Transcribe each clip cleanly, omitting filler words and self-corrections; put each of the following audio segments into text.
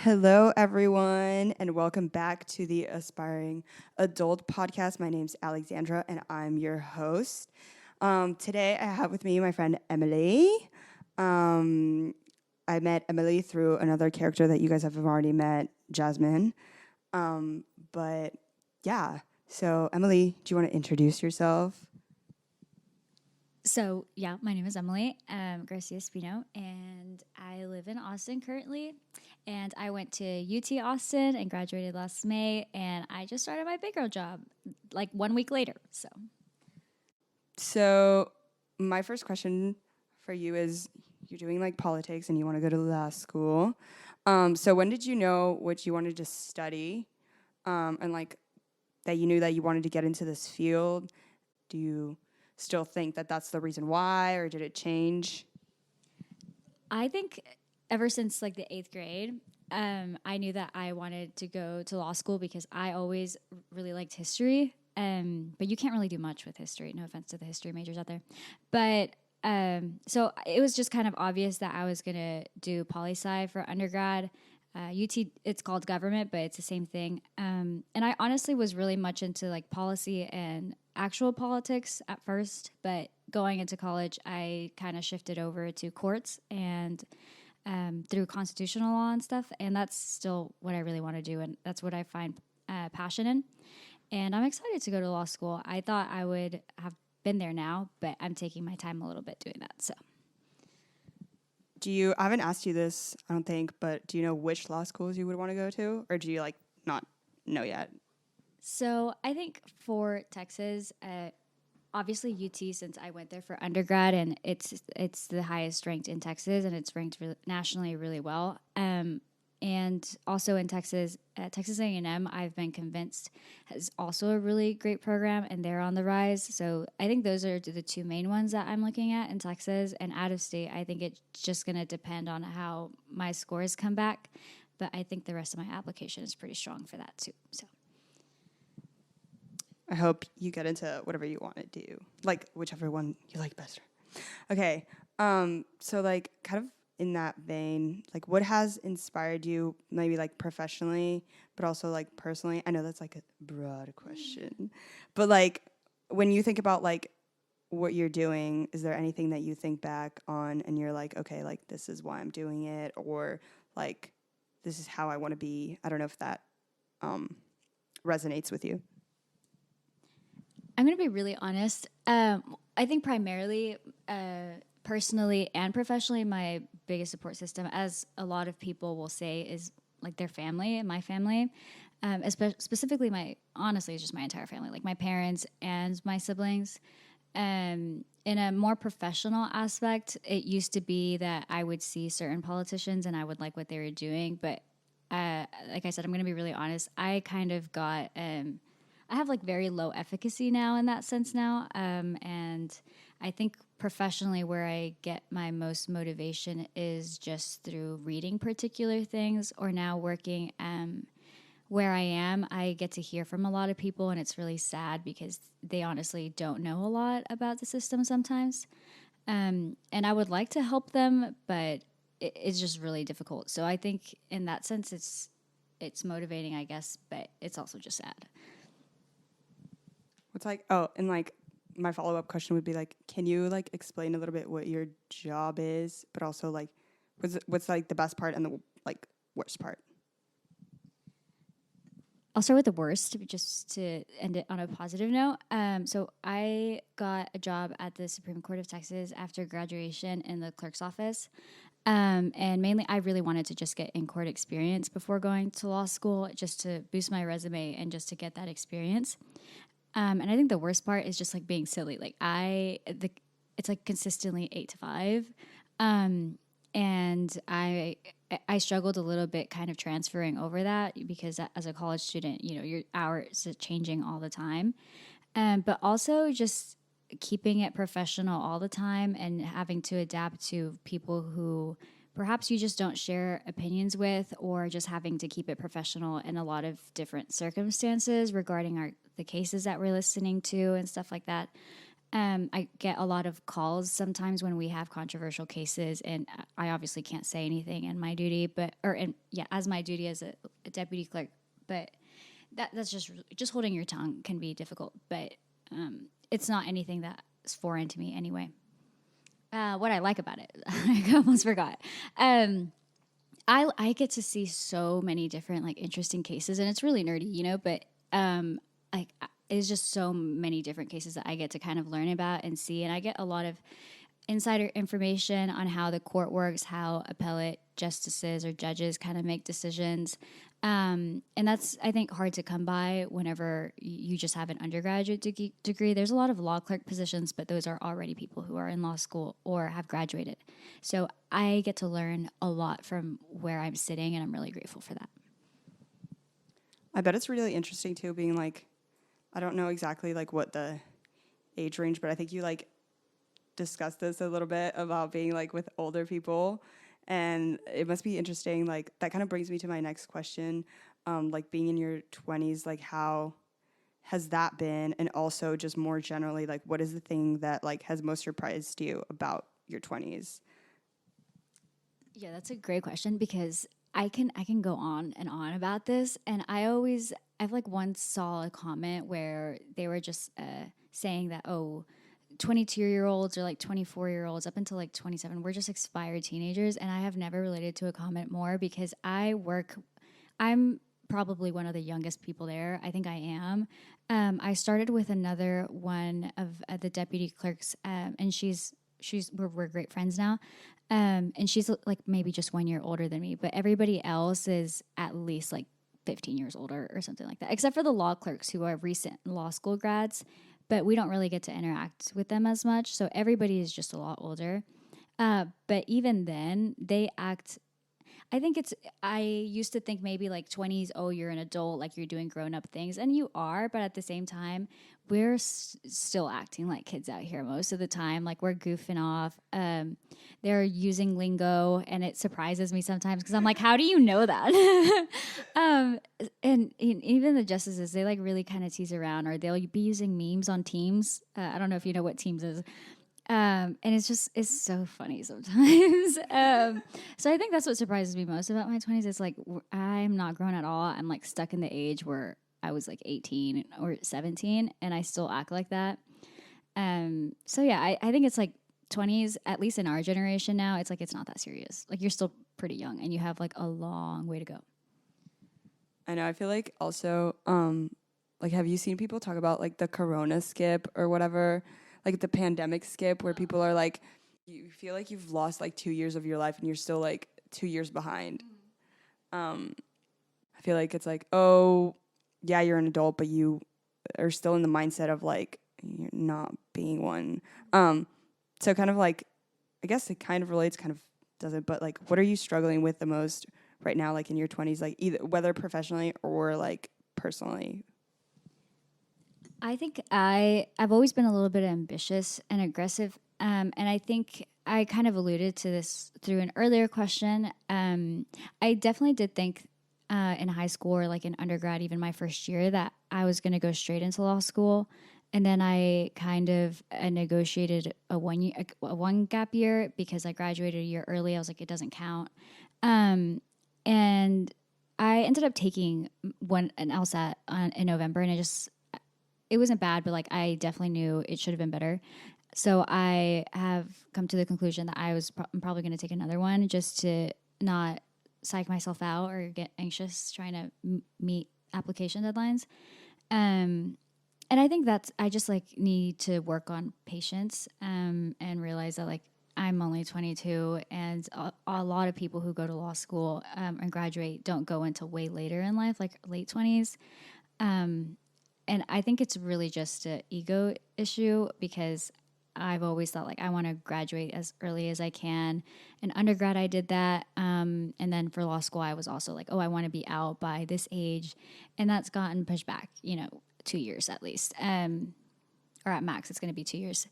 Hello, everyone, and welcome back to the Aspiring Adult Podcast. My name's Alexandra, and I'm your host. Today, I have with me my friend Emily. Um, I met Emily through another character that you guys have already met, Jasmine. Um, but yeah, so Emily, do you want to introduce yourself? My name is Emily Garcia-Espino, and I live in Austin currently. And I went to UT Austin and graduated last May, and I just started my big girl job like 1 week later. So, my first question for you is you're doing like politics and you want to go to law school. So, when did you know what you wanted to study and like that you knew that you wanted to get into this field? Do you still think that that's the reason why, or did it change? I think ever since like the eighth grade, I knew that I wanted to go to law school because I always really liked history. But you can't really do much with history. No offense to the history majors out there. But so it was just kind of obvious that I was going to do poli sci for undergrad. UT, it's called government, but it's the same thing. And I honestly was really much into like policy and actual politics at first, but going into college, I kind of shifted over to courts and through constitutional law and stuff. And that's still what I really want to do. And that's what I find passion in. And I'm excited to go to law school. I thought I would have been there now, but I'm taking my time a little bit doing that. So I haven't asked you this, I don't think, but do you know which law schools you would want to go to? Or do you like not know yet? So I think for Texas, obviously UT, since I went there for undergrad, and it's the highest ranked in Texas, and it's ranked nationally really well. And also in Texas, Texas A&M, I've been convinced has also a really great program, and they're on the rise. So I think those are the two main ones that I'm looking at in Texas. And out of state, I think it's just going to depend on how my scores come back. But I think the rest of my application is pretty strong for that too. So. I hope you get into whatever you want to do, like whichever one you like best. Okay, so like kind of in that vein, like what has inspired you, maybe like professionally, but also like personally? I know that's like a broad question, but like when you think about like what you're doing, is there anything that you think back on and you're like, okay, like this is why I'm doing it, or like this is how I want to be? I don't know if that um, resonates with you. I'm going to be really honest. I think primarily, personally and professionally, my biggest support system, as a lot of people will say, is like their family and my family. Specifically, honestly, it's just my entire family, like my parents and my siblings. In a more professional aspect, it used to be that I would see certain politicians and I would like what they were doing. But like I said, I'm going to be really honest. I kind of got I have like very low efficacy now in that sense now. And I think professionally, where I get my most motivation is just through reading particular things or now working. Where I am, I get to hear from a lot of people, and it's really sad because they honestly don't know a lot about the system sometimes. And I would like to help them, but it's just really difficult. So I think in that sense, it's motivating, I guess, but it's also just sad. What's like, oh, and like my follow up question would be like, can you like explain a little bit what your job is, but also like, what's like the best part and the like worst part? I'll start with the worst, just to end it on a positive note. So I got a job at the Supreme Court of Texas after graduation in the clerk's office. And mainly, I really wanted to just get in court experience before going to law school, just to boost my resume and just to get that experience. And I think the worst part is just like being silly. It's like consistently 8 to 5, and I struggled a little bit kind of transferring over that because as a college student, you know, your hours are changing all the time, but also just keeping it professional all the time and having to adapt to people who perhaps you just don't share opinions with, or just having to keep it professional in a lot of different circumstances regarding the cases that we're listening to and stuff like that. I get a lot of calls sometimes when we have controversial cases, and I obviously can't say anything in my duty, as my duty as a deputy clerk. But that's just holding your tongue can be difficult. But it's not anything that's foreign to me anyway. What I like about it, I almost forgot. I get to see so many different like interesting cases, and it's really nerdy, you know. But like it's just so many different cases that I get to kind of learn about and see, and I get a lot of insider information on how the court works, how appellate justices or judges kind of make decisions. And that's, I think, hard to come by whenever you just have an undergraduate degree. There's a lot of law clerk positions, but those are already people who are in law school or have graduated. So I get to learn a lot from where I'm sitting, and I'm really grateful for that. I bet it's really interesting too, being like, I don't know exactly like what the age range, but I think you like discussed this a little bit about being like with older people, and it must be interesting. Like that kind of brings me to my next question, like being in your 20s, like how has that been, and also just more generally, like what is the thing that like has most surprised you about your 20s? Yeah, that's a great question because I can go on and on about this, and I've like once saw a comment where they were just saying that 22-year-olds or like 24-year-olds up until like 27 we're just expired teenagers, and I have never related to a comment more because I'm probably one of the youngest people there. I think I am. I started with another one of the deputy clerks, and we're great friends now. And she's like maybe just 1 year older than me, but everybody else is at least like 15 years older or something like that, except for the law clerks who are recent law school grads, but we don't really get to interact with them as much. So everybody is just a lot older. But even then, they act. I used to think maybe like 20s, oh, you're an adult, like you're doing grown up things, and you are, but at the same time, we're still acting like kids out here most of the time. Like we're goofing off. They're using lingo, and it surprises me sometimes because I'm like, how do you know that? And even the justices, they like really kind of tease around, or they'll be using memes on Teams. I don't know if you know what Teams is. And it's so funny sometimes. So I think that's what surprises me most about my 20s. It's like I'm not grown at all. I'm like stuck in the age where I was like 18 or 17 and I still act like that. So yeah, I think it's like 20s, at least in our generation now, it's like it's not that serious. Like you're still pretty young and you have like a long way to go. I know. I feel like also, like, have you seen people talk about like the corona skip or whatever? Like the pandemic skip where people are like, you feel like you've lost like 2 years of your life and you're still like 2 years behind. I feel like it's like, oh, yeah, you're an adult, but you are still in the mindset of like, you're not being one. So kind of like, I guess it kind of relates, kind of doesn't, but like, what are you struggling with the most right now, like in your 20s, like either whether professionally or like personally? I think I've always been a little bit ambitious and aggressive, and I think I kind of alluded to this through an earlier question. I definitely did think in high school or like in undergrad, even my first year, that I was going to go straight into law school, and then I kind of negotiated a one gap year because I graduated a year early. I was like, it doesn't count, and I ended up taking an LSAT in November, and it wasn't bad, but like I definitely knew it should have been better. So I have come to the conclusion that I'm probably going to take another one just to not psych myself out or get anxious trying to meet application deadlines. And I think I just like need to work on patience and realize that like I'm only 22, and a lot of people who go to law school and graduate don't go until way later in life, like late 20s. And I think it's really just an ego issue because I've always thought like I want to graduate as early as I can. In undergrad, I did that. And then for law school, I was also like, oh, I want to be out by this age. And that's gotten pushed back, 2 years at least. Or at max, it's going to be 2 years.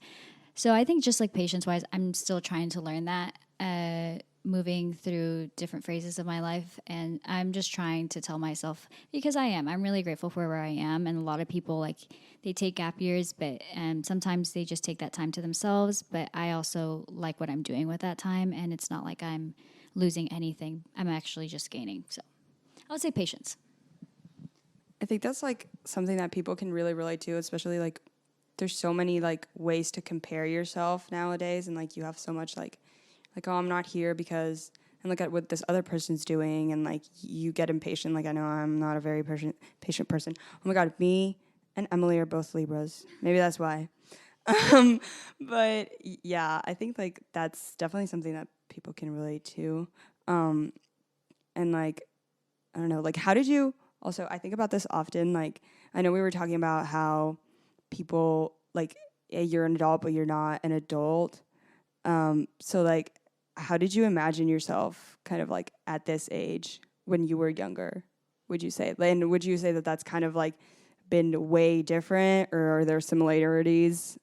So I think just like patience wise, I'm still trying to learn that. moving through different phases of my life, and I'm just trying to tell myself, because I'm really grateful for where I am. And a lot of people, like, they take gap years, but sometimes they just take that time to themselves. But I also like what I'm doing with that time, and it's not like I'm losing anything. I'm actually just gaining. So I would say patience. I think that's like something that people can really relate to, especially like there's so many like ways to compare yourself nowadays, and like you have so much like, oh, I'm not here because, and look at what this other person's doing, and like you get impatient. Like, I know I'm not a very patient person. Oh my God, me and Emily are both Libras. Maybe that's why. Um, but yeah, I think like that's definitely something that people can relate to. Um, and like, I don't know, like, how did you, also, I think about this often. Like, I know we were talking about how people, like, you're an adult, but you're not an adult. So like, how did you imagine yourself kind of like at this age when you were younger? Would you say, and would you say that that's kind of like been way different, or are there similarities?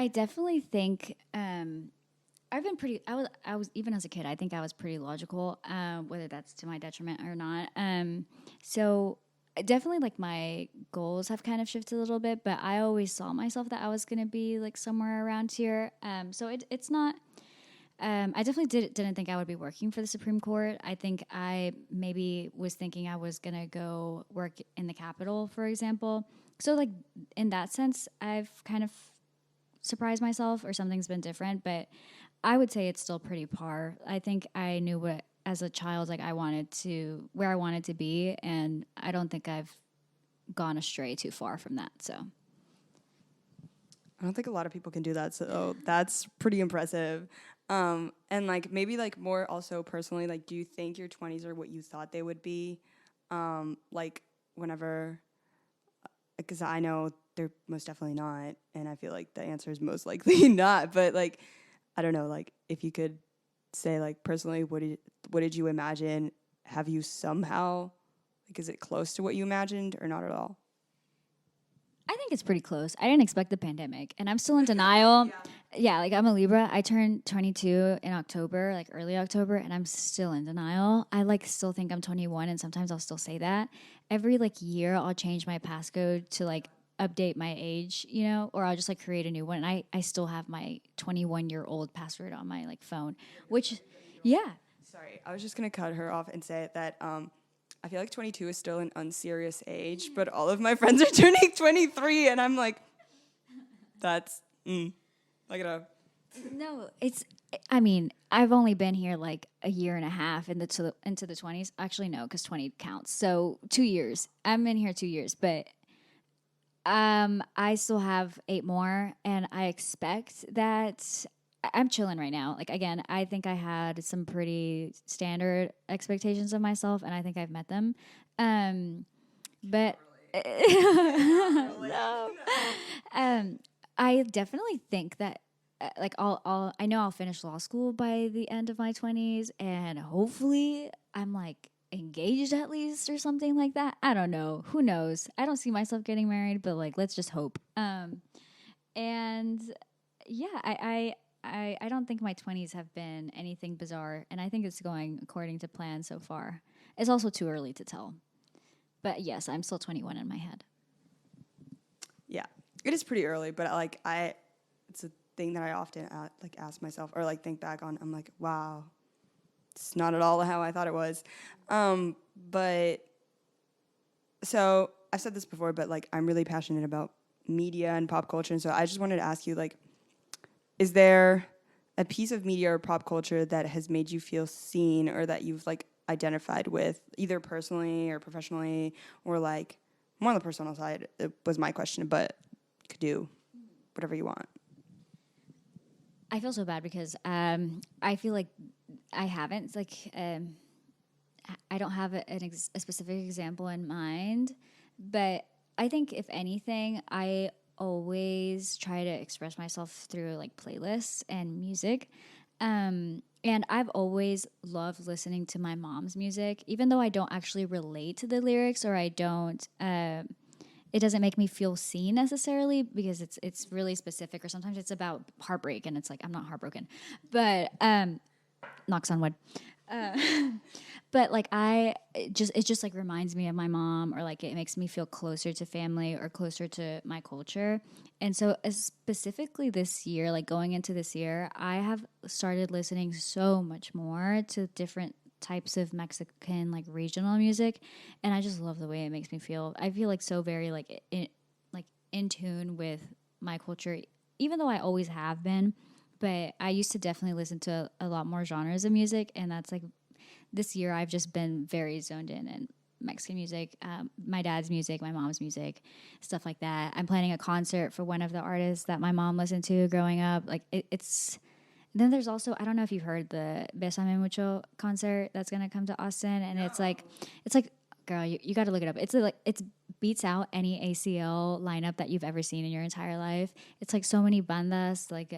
I definitely think I've been pretty. I was even as a kid. I think I was pretty logical, whether that's to my detriment or not. So definitely, like, my goals have kind of shifted a little bit, but I always saw myself that I was gonna be like somewhere around here. So it's not. I definitely didn't think I would be working for the Supreme Court. I think I maybe was thinking I was gonna go work in the Capitol, for example. So, like, in that sense, I've kind of surprised myself, or something's been different, but I would say it's still pretty par. I think I knew what, as a child, like, where I wanted to be, and I don't think I've gone astray too far from that. So I don't think a lot of people can do that, so that's pretty impressive. And like maybe like more also personally, like, do you think your 20s are what you thought they would be? Like whenever, because I know they're most definitely not, and I feel like the answer is most likely not. But like, I don't know, like if you could say like personally, what did you imagine? Have you somehow, like, is it close to what you imagined or not at all? I think it's pretty close. I didn't expect the pandemic, and I'm still in denial. Yeah, like, I'm a Libra. I turned 22 in October, like early October, and I'm still in denial. I, like, still think I'm 21, and sometimes I'll still say that. Every, like, year, I'll change my passcode to, like, update my age, or I'll just, like, create a new one. And I still have my 21-year-old password on my, like, phone, which, yeah. Sorry, I was just gonna cut her off and say that I feel like 22 is still an unserious age, but all of my friends are turning 23, and I'm like, that's like a No, I mean, I've only been here like a year and a half into the 20s. Actually, no, because 20 counts. So 2 years. I'm in here 2 years, but I still have 8 more, and I expect that I'm chilling right now. Like, again, I think I had some pretty standard expectations of myself, and I think I've met them. Um, but no. um, I definitely think that, like, I know I'll finish law school by the end of my 20s, and hopefully I'm, like, engaged at least, or something like that. I don't know. Who knows? I don't see myself getting married, but, like, let's just hope. And yeah, I don't think my 20s have been anything bizarre, and I think it's going according to plan so far. It's also too early to tell. But yes, I'm still 21 in my head. yeah. It is pretty early, but like it's a thing that I often like ask myself or like think back on. I'm like, wow, it's not at all how I thought it was. But so I've said this before, but like I'm really passionate about media and pop culture, and so I just wanted to ask you, like, is there a piece of media or pop culture that has made you feel seen, or that you've like identified with, either personally or professionally, or like more on the personal side? It was my question, but you could do whatever you want. I feel so bad because I feel like I haven't. Like, I don't have a specific example in mind, but I think, if anything, I always try to express myself through, like, playlists and music. And I've always loved listening to my mom's music, even though I don't actually relate to the lyrics, or I don't. it doesn't make me feel seen necessarily because it's really specific, or sometimes it's about heartbreak and it's like I'm not heartbroken, but knocks on wood. Uh, but like it just like reminds me of my mom, or like it makes me feel closer to family or closer to my culture. And so specifically this year, like going into this year, I have started listening so much more to different types of Mexican like regional music, and I just love the way it makes me feel. I feel like so very like in tune with my culture, even though I always have been. But I used to definitely listen to a lot more genres of music, and that's like this year I've just been very zoned in Mexican music, my dad's music, my mom's music, stuff like that. I'm planning a concert for one of the artists that my mom listened to growing up. Like it's then there's also, I don't know if you've heard the Besame Mucho concert that's gonna come to Austin, and it's like girl, you got to look it up. It's like it's beats out any ACL lineup that you've ever seen in your entire life. It's like so many bandas, like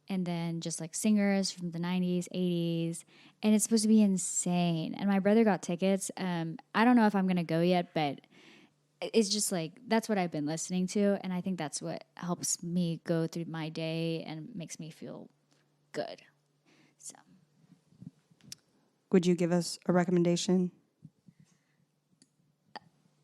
and then just like singers from the 90s, 80s, and it's supposed to be insane. And my brother got tickets. I don't know if I'm gonna go yet, but it's just like that's what I've been listening to, and I think that's what helps me go through my day and makes me feel good. So Would you give us a recommendation?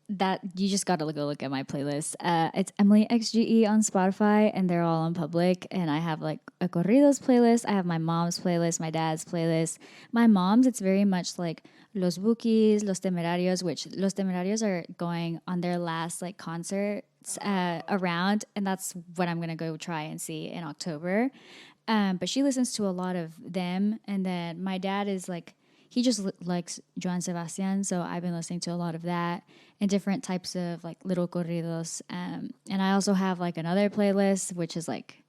that you just got to go look at my playlist. It's Emily XGE on Spotify, and they're all on public. And I have like a corridos playlist. I have my mom's playlist, my dad's playlist. My mom's, it's very much like Los Bukis, Los Temerarios, which Los Temerarios are going on their last like concerts around, and that's what I'm gonna go try and see in October. But she listens to a lot of them, and then my dad is like he just likes Joan Sebastian, so I've been listening to a lot of that and different types of like little corridos. And I also have like another playlist, which is like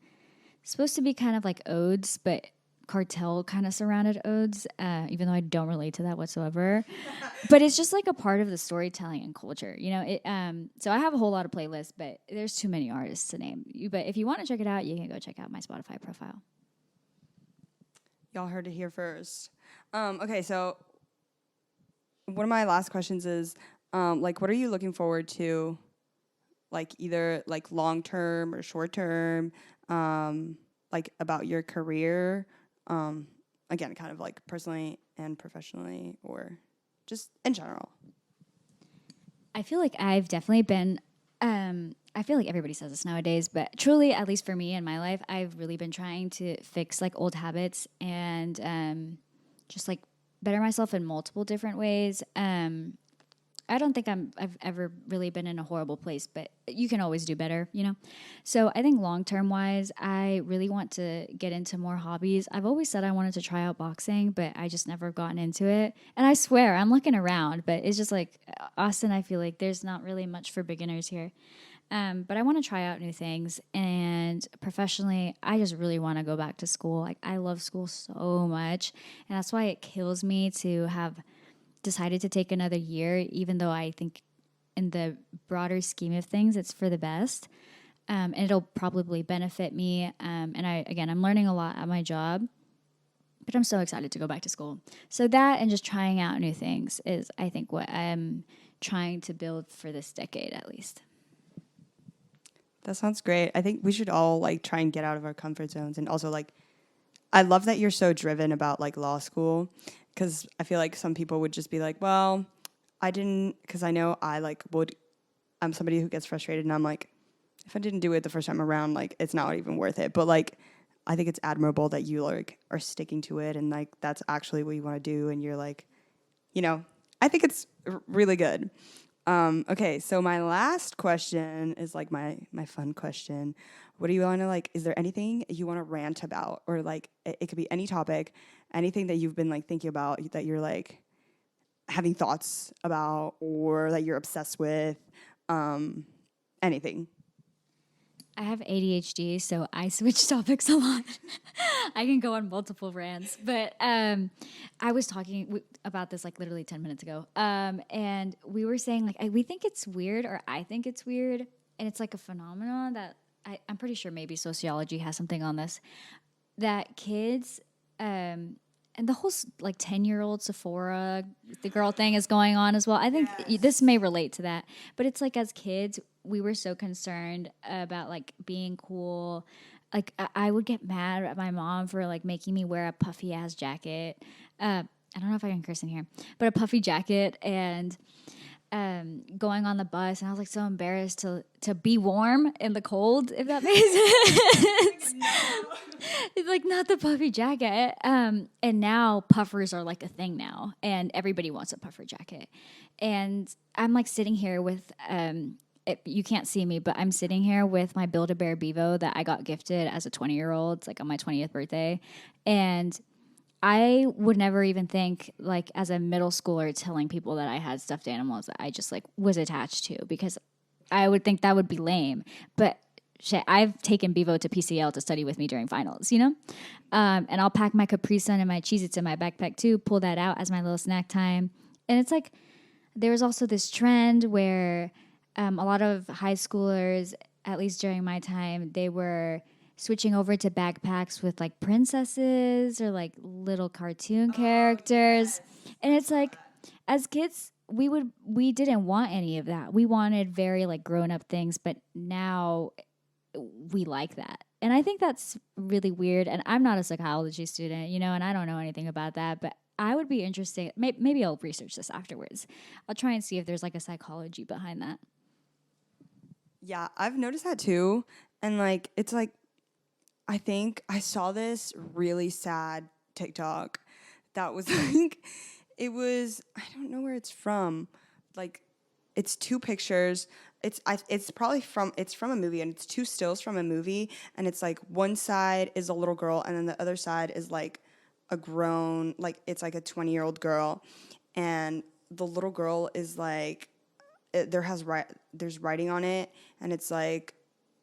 supposed to be kind of like odes, but cartel kind of surrounded odes, even though I don't relate to that whatsoever. But it's just like a part of the storytelling and culture, you know. So I have a whole lot of playlists, but there's too many artists to name. But if you want to check it out, you can go check out my Spotify profile. Y'all heard it here first. Okay, so one of my last questions is, like, what are you looking forward to, like, either, like, long-term or short-term, like, about your career? Again, kind of, like, personally and professionally, or just in general. I feel like I've definitely been. I feel like everybody says this nowadays, but truly, at least for me in my life, I've really been trying to fix like old habits and just like better myself in multiple different ways. I don't think I've ever really been in a horrible place, but you can always do better, you know? So I think long term wise, I really want to get into more hobbies. I've always said I wanted to try out boxing, but I just never gotten into it. And I swear, I'm looking around, but it's just like Austin, I feel like there's not really much for beginners here. But I want to try out new things. And professionally, I just really want to go back to school. Like, I love school so much. And that's why it kills me to have decided to take another year, even though I think in the broader scheme of things, it's for the best. And it'll probably benefit me. And I'm learning a lot at my job, but I'm so excited to go back to school. So that and just trying out new things is, I think, what I'm trying to build for this decade at least. That sounds great. I think we should all like try and get out of our comfort zones, and also like I love that you're so driven about like law school, because I feel like some people would just be like, well, I didn't, because I know I like would, I'm somebody who gets frustrated, and I'm like, if I didn't do it the first time around, like it's not even worth it. But like I think it's admirable that you like are sticking to it, and like that's actually what you want to do, and you're like, you know, I think it's really good. Okay, so my last question is like my fun question. What do you want to like? Is there anything you want to rant about, or like it could be any topic, anything that you've been like thinking about that you're like having thoughts about, or that you're obsessed with, anything? I have ADHD, so I switch topics a lot. I can go on multiple rants, but I was talking about this like literally 10 minutes ago, and we were saying like we think it's weird, or I think it's weird, and it's like a phenomenon that I'm pretty sure maybe sociology has something on this, that kids and the whole like 10-year-old Sephora, the girl thing is going on as well. I think this may relate to that, but it's like as kids, we were so concerned about like being cool. Like I would get mad at my mom for like making me wear a puffy ass jacket. I don't know if I can curse in here, but a puffy jacket and going on the bus, and I was like so embarrassed to be warm in the cold, if that makes sense. It's like not the puffy jacket. And now puffers are like a thing now, and everybody wants a puffer jacket. And I'm like sitting here with you can't see me, but I'm sitting here with my Build-A-Bear Bevo that I got gifted as a 20-year-old, like on my 20th birthday, and I would never even think, like, as a middle schooler, telling people that I had stuffed animals that I just, like, was attached to, because I would think that would be lame. But shit, I've taken Bevo to PCL to study with me during finals, you know? And I'll pack my Capri Sun and my Cheez-Its in my backpack, too, pull that out as my little snack time. And it's like, there was also this trend where a lot of high schoolers, at least during my time, they were switching over to backpacks with like princesses or like little cartoon characters. And it's like, as kids, we didn't want any of that. We wanted very like grown up things, but now we like that. And I think that's really weird. And I'm not a psychology student, you know, and I don't know anything about that, but I would be interested. Maybe I'll research this afterwards. I'll try and see if there's like a psychology behind that. Yeah, I've noticed that too. And like, it's like, I think I saw this really sad TikTok that was like, it was, I don't know where it's from. Like, it's two pictures. It's probably from a movie, and it's two stills from a movie, and it's like one side is a little girl, and then the other side is like a grown, like it's like a 20-year-old girl, and the little girl is like, there's writing on it, and it's like,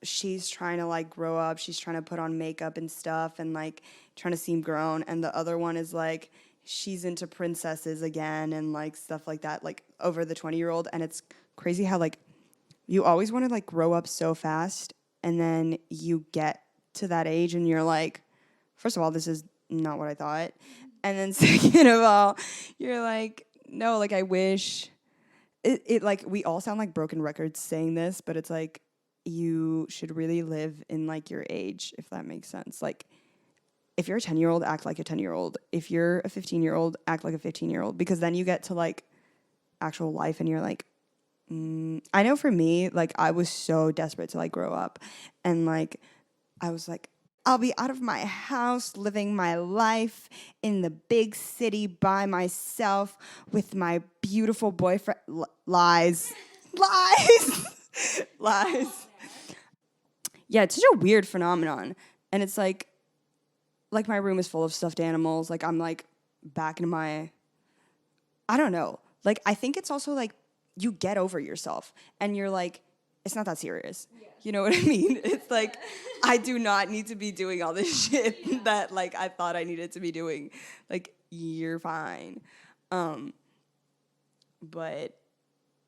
she's trying to like grow up, she's trying to put on makeup and stuff and like trying to seem grown, and the other one is like she's into princesses again and like stuff like that, like over the 20-year-old. And it's crazy how like you always want to like grow up so fast, and then you get to that age and you're like, first of all, this is not what I thought, and then second of all, you're like, no, like I wish it like, we all sound like broken records saying this, but it's like, you should really live in like your age, if that makes sense. Like, if you're a 10-year-old, act like a 10-year-old. If you're a 15-year-old, act like a 15-year-old, because then you get to like actual life and you're like, I know for me, like I was so desperate to like grow up, and like I was like, I'll be out of my house living my life in the big city by myself with my beautiful boyfriend. Lies. Lies. Yeah, it's such a weird phenomenon. And it's like my room is full of stuffed animals. Like, I'm like back in my, I don't know. Like, I think it's also like you get over yourself and you're like, it's not that serious. Yeah. You know what I mean? It's like, I do not need to be doing all this shit that like I thought I needed to be doing. Like, you're fine. But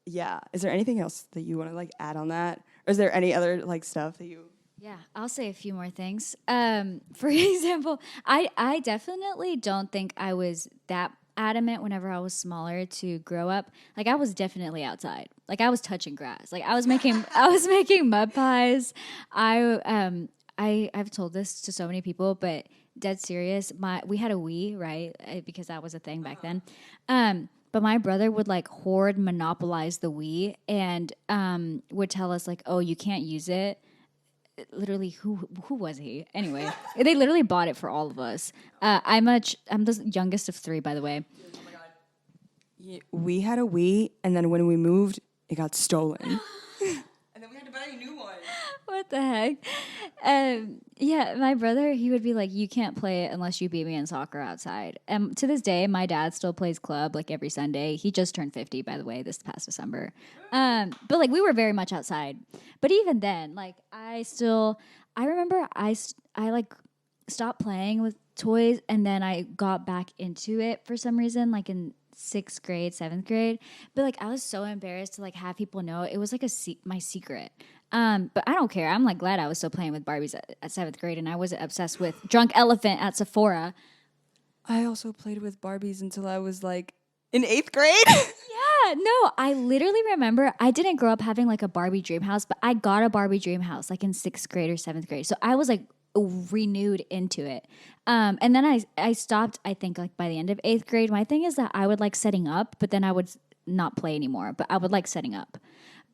yeah, is there anything else that you want to like add on that? Or is there any other like stuff that you... Yeah, I'll say a few more things. For example, I definitely don't think I was that adamant whenever I was smaller to grow up. Like, I was definitely outside. Like, I was touching grass. Like, I was making mud pies. I've told this to so many people, but dead serious. We had a Wii, right? Because that was a thing back then. But my brother would like monopolize the Wii and would tell us like, oh, you can't use it. Literally, who was he? Anyway, they literally bought it for all of us. I'm the youngest of three, by the way. Oh my God. Yeah, we had a Wii, and then when we moved, it got stolen. And then we had to buy a new one. What the heck? Yeah, my brother, he would be like, you can't play it unless you beat me in soccer outside. And to this day, my dad still plays club like every Sunday. He just turned 50, by the way, this past December. But like, we were very much outside. But even then, like, I remember I like stopped playing with toys, and then I got back into it for some reason, like in 6th grade, 7th grade. But like, I was so embarrassed to like have people know. It was like my secret. But I don't care. I'm like glad I was still playing with Barbies at 7th grade, and I wasn't obsessed with Drunk Elephant at Sephora. I also played with Barbies until I was like in 8th grade. Yeah, no, I literally remember I didn't grow up having like a Barbie dream house, but I got a Barbie dream house like in 6th grade or 7th grade. So I was like renewed into it. And then I stopped, I think like by the end of 8th grade. My thing is that I would like setting up, but then I would not play anymore, but I would like setting up.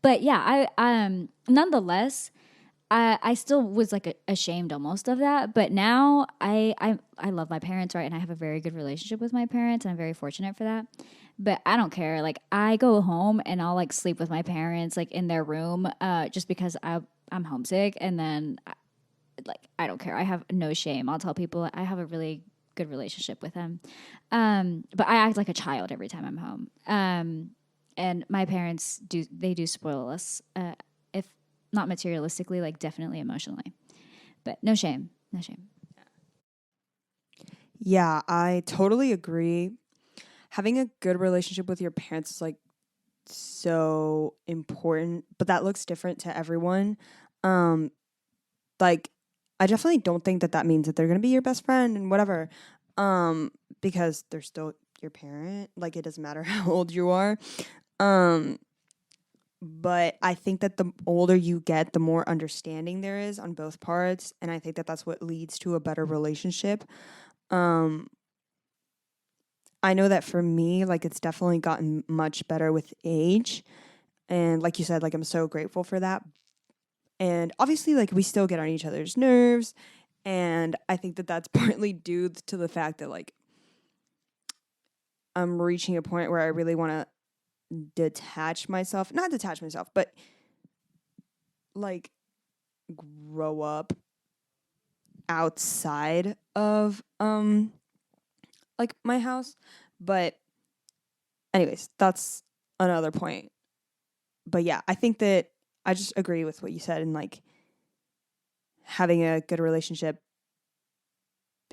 But yeah, I nonetheless, I still was like ashamed almost of that, but now I love my parents, right? And I have a very good relationship with my parents, and I'm very fortunate for that. But I don't care. Like I go home and I'll like sleep with my parents like in their room, just because I'm homesick, and then like I don't care. I have no shame. I'll tell people I have a really good relationship with them, but I act like a child every time I'm home. And my parents do spoil us, if not materialistically, like definitely emotionally. But no shame, no shame. Yeah, I totally agree. Having a good relationship with your parents is like so important, but that looks different to everyone. Um, like, I definitely don't think that that means that they're gonna be your best friend and whatever, because they're still your parent. Like, it doesn't matter how old you are. Um, but I think that the older you get, the more understanding there is on both parts, and I think that that's what leads to a better relationship. Um, I know that for me, like it's definitely gotten much better with age. And like you said, like I'm so grateful for that. And obviously, like we still get on each other's nerves. And I think that that's partly due to the fact that like I'm reaching a point where I really want to not detach myself, but like grow up outside of like my house. But anyways, that's another point. But yeah, I think that I just agree with what you said, and like having a good relationship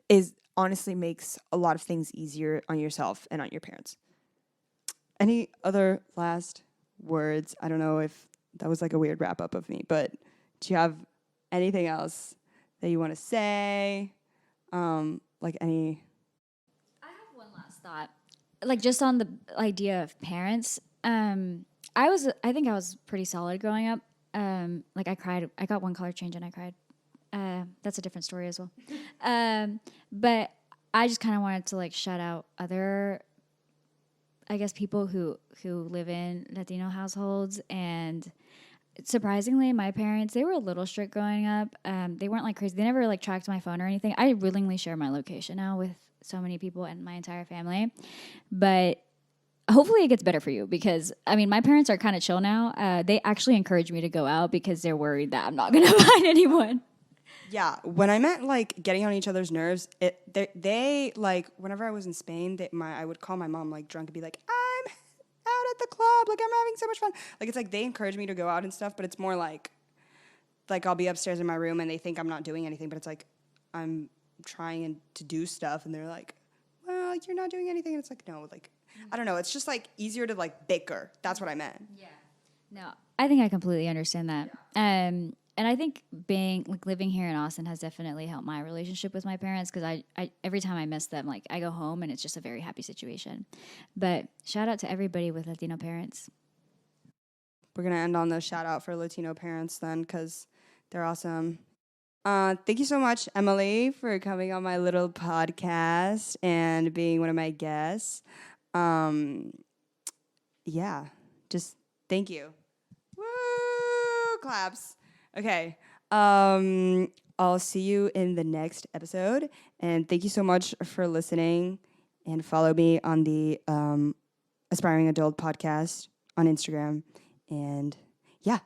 is honestly makes a lot of things easier on yourself and on your parents. Any other last words? I don't know if that was like a weird wrap up of me, but do you have anything else that you want to say? Like any. I have one last thought. Like just on the idea of parents. I think I was pretty solid growing up. Like I cried. I got one color change and I cried. That's a different story as well. But I just kind of wanted to like shout out other, I guess, people who live in Latino households. And surprisingly, my parents, they were a little strict growing up. They weren't like crazy. They never like tracked my phone or anything. I willingly share my location now with so many people and my entire family. But hopefully it gets better for you, because I mean my parents are kind of chill now. They actually encourage me to go out because they're worried that I'm not gonna find anyone. Yeah, when I meant like getting on each other's nerves, they like whenever I was in Spain, I would call my mom like drunk and be like, I'm out at the club, like I'm having so much fun. Like it's like they encourage me to go out and stuff, but it's more like I'll be upstairs in my room and they think I'm not doing anything, but it's like I'm trying to do stuff and they're like, well, you're not doing anything, and it's like no, like I don't know, it's just like easier to like bicker. That's what I meant. Yeah. No, I think I completely understand that. And I think being like living here in Austin has definitely helped my relationship with my parents, because I every time I miss them, like I go home and it's just a very happy situation. But shout out to everybody with Latino parents. We're gonna end on the shout out for Latino parents then, because they're awesome. Thank you so much, Emily, for coming on my little podcast and being one of my guests. Um, yeah, just thank you. Woo! Claps. Okay. I'll see you in the next episode, and thank you so much for listening. And follow me on the Aspiring Adult podcast on Instagram. And yeah,